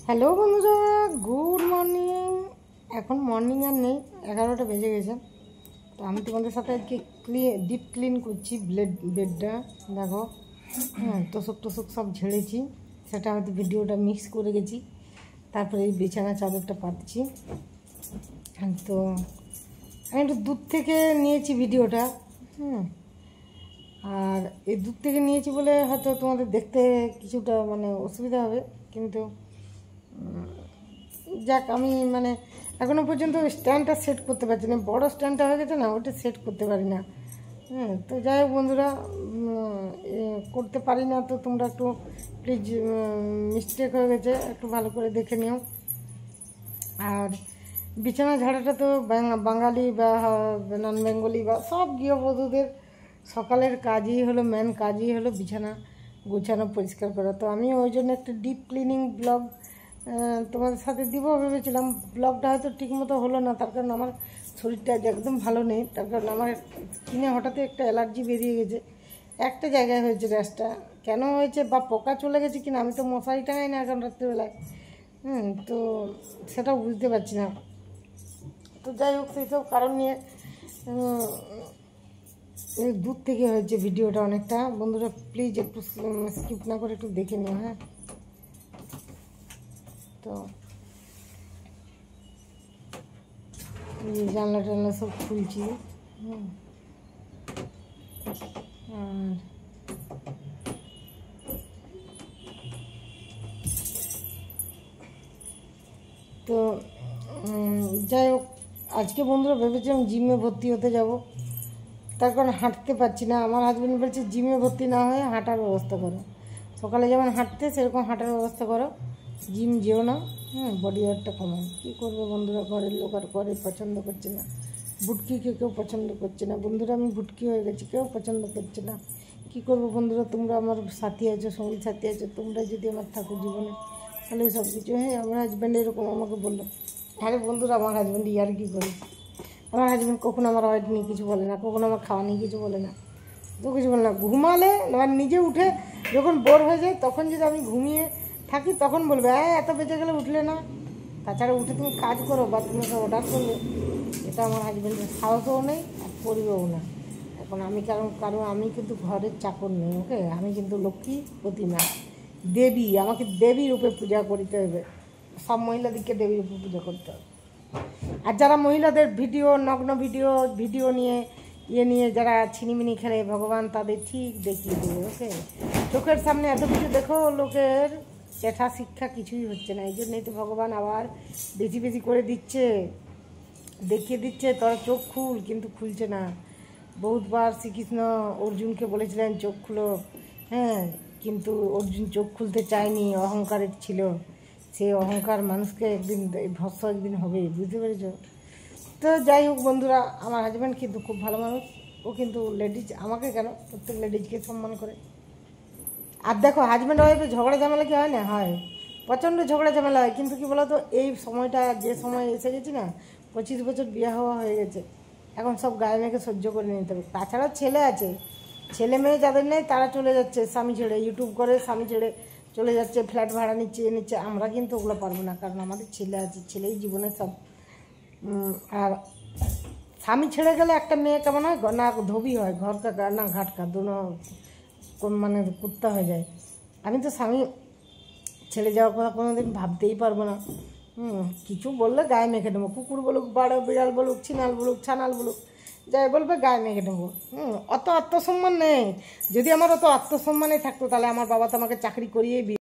Hello বন্ধুরা, good morning. এখন morning আর নেই, 11টা বেজে গেছে। তো আমি তোমাদের সাথে আজকে ডিপ ক্লিন করছি বেডটা। দেখো, তোষক টোষক সব ঝেড়েছি, সেটা হয়তো ভিডিওটা মিক্স করে গেছি। তারপরে এই বিছানা চাদরটা পাতছি। তো আমি একটু দূর থেকে নিয়েছি ভিডিওটা, আর এই দূর থেকে নিয়েছি বলে হয়তো তোমাদের দেখতে কিছুটা মানে অসুবিধা হবে, কিন্তু যাক, আমি মানে এখনও পর্যন্ত স্ট্যান্ডটা সেট করতে পারছি না। বড়ো স্ট্যান্ডটা হয়ে গেছে না, ওটা সেট করতে পারি না। তো যাই হোক বন্ধুরা, করতে পারি না তো তোমরা একটু প্লিজ, মিস্টেক হয়ে গেছে, একটু ভালো করে দেখে নিও। আর বিছানা ঝাড়াটা তো বাঙালি বা নন বেঙ্গলি বা সব গৃহবধূদের সকালের কাজই হলো, মেন কাজই হলো বিছানা গুছানো, পরিষ্কার করা। তো আমি ওই জন্য একটা ডিপ ক্লিনিং ব্লগ তোমাদের সাথে দিব ভেবেছিলাম। ব্লগটা হয়তো ঠিকমতো হলো না, তার কারণ আমার শরীরটা একদম ভালো নেই। তার কারণ আমার স্কিনে হঠাৎ একটা অ্যালার্জি বেরিয়ে গেছে, একটা জায়গায় হয়েছে র্যাশটা। কেন হয়েছে বা পোকা চলে গেছে কিনা, আমি তো মশারি টাঙাই না এখন রাত্রিবেলায়, তো সেটাও বুঝতে পারছি না। তো যাই হোক, সেই সব কারণ নিয়ে দূর থেকে হয়েছে ভিডিওটা অনেকটা। বন্ধুরা প্লিজ একটু স্কিপ না করে একটু দেখে নিও। হ্যাঁ, তো জানলা টানলা সব খুলছি। আর তো যাই হোক, আজকে বন্ধুরা ভেবেছিলাম জিমে ভর্তি হতে যাব, তার কারণ হাঁটতে পারছি না। আমার হাজব্যান্ড বলছে জিমে ভর্তি না হয়ে হাঁটার ব্যবস্থা করো, সকালে যেমন হাঁটতে সেরকম হাঁটার ব্যবস্থা করো, জিম যেও না, বডি ওয়েটটা কমাও। কী করবে বন্ধুরা, ঘরের লোক আর ঘরে পছন্দ করছে না, ভুটকিকে কেউ পছন্দ করছে না। বন্ধুরা আমি ভুটকি হয়ে গেছি, কেউ পছন্দ করছে না। কী করবো বন্ধুরা, তোমরা আমার সাথী আছো, সঙ্গী সাথী আছো, তোমরা যদি আমার থাকো জীবনে তাহলে সব কিছু। হ্যাঁ, আমার হাজব্যান্ড এরকম আমাকে বললো। আরে বন্ধুরা, আমার হাজব্যান্ড ইয়ার কি করে, আমার হাজব্যান্ড কখনো আমার ওয়েট নিয়ে কিছু বলে না, কখনো আমার খাওয়া নিয়ে কিছু বলে না, তো কিছু বলে না। ঘুমালে এবার নিজে উঠে যখন বোর হয়ে যায়, তখন যদি আমি ঘুমিয়ে থাকি তখন বলবে এত বেঁচে গেলে উঠলে না। তাছাড়া উঠে তুমি কাজ করো বা তুমি সব অর্ডার করবে, এটা আমার হাজব্যান্ডের সাহসও নেই আর করবেও না। এখন আমি কারণ আমি কিন্তু ঘরের চাকর নেই, ওকে। আমি কিন্তু লক্ষ্মী প্রতিমা, দেবী, আমাকে দেবী রূপে পূজা করতে হবে। সব মহিলাদেরকে দেবী রূপে পূজা করতে হবে। আর যারা মহিলাদের ভিডিও, নগ্ন ভিডিও নিয়ে যারা ছিনিমিনি খেলে, ভগবান তাদের ঠিক দেখিয়ে দেবে, ওকে। চোখের সামনে এত কিছু দেখো, লোকের শেখা শিক্ষা কিছুই হচ্ছে না। এই জন্যই তো ভগবান আবার বেশি বেশি করে দিচ্ছে, দেখিয়ে দিচ্ছে তোরা চোখ খুল, কিন্তু খুলছে না। বহুতবার শ্রীকৃষ্ণ অর্জুনকে বলেছিলেন চোখ খুলো, কিন্তু অর্জুন চোখ খুলতে চায়নি, অহংকারের ছিল। সেই অহংকার মানুষকে একদিন ভস্ম একদিন হবে, বুঝতে পেরেছ? তো যাই হোক বন্ধুরা, আমার হাজব্যান্ড কিন্তু খুব ভালো মানুষ, ও কিন্তু লেডিজ, আমাকে কেন প্রত্যেক লেডিজকে সম্মান করে। আর দেখো, হাজব্যান্ড ওয়াইফে ঝগড়া ঝামেলা কি হয় না, হয়, প্রচণ্ড ঝগড়া ঝামেলা হয়। কিন্তু কি বলতো, এই সময়টা যে সময় এসে গেছি না, 25 বছর বিয়ে হওয়া হয়ে গেছে, এখন সব গায়ে মেয়েকে সহ্য করে নিতে হবে। তাছাড়াও ছেলে আছে, ছেলে মেয়ে যাদের নেই তারা চলে যাচ্ছে স্বামী ছেড়ে, ইউটিউব করে স্বামী ছেড়ে চলে যাচ্ছে, ফ্ল্যাট ভাড়া নিচ্ছে। আমরা কিন্তু ওগুলো পারবো না, কারণ আমাদের ছেলে আছে, ছেলেই জীবনের সব। আর স্বামী ছেড়ে গেলে একটা মেয়ে কেমন হয়, না ধোবি হয়, ঘর কা না ঘাট কা দোনো মানে কুত্তা হয়ে যায়। আমি তো স্বামী ছেড়ে যাওয়ার কথা কোনোদিন ভাবতেই পারবো না। কিছু বললে গায়ে মেখে নেবো, কুকুর বলুক, বাড়ো বিড়াল বলুক, ছিনাল বলুক, ছানাল বলুক, যাই বলবে গায়ে মেখে নেবো। অত আত্মসম্মান নেই। যদি আমার অত আত্মসম্মানে থাকতো তাহলে আমার বাবা তো আমাকে চাকরি করিয়েই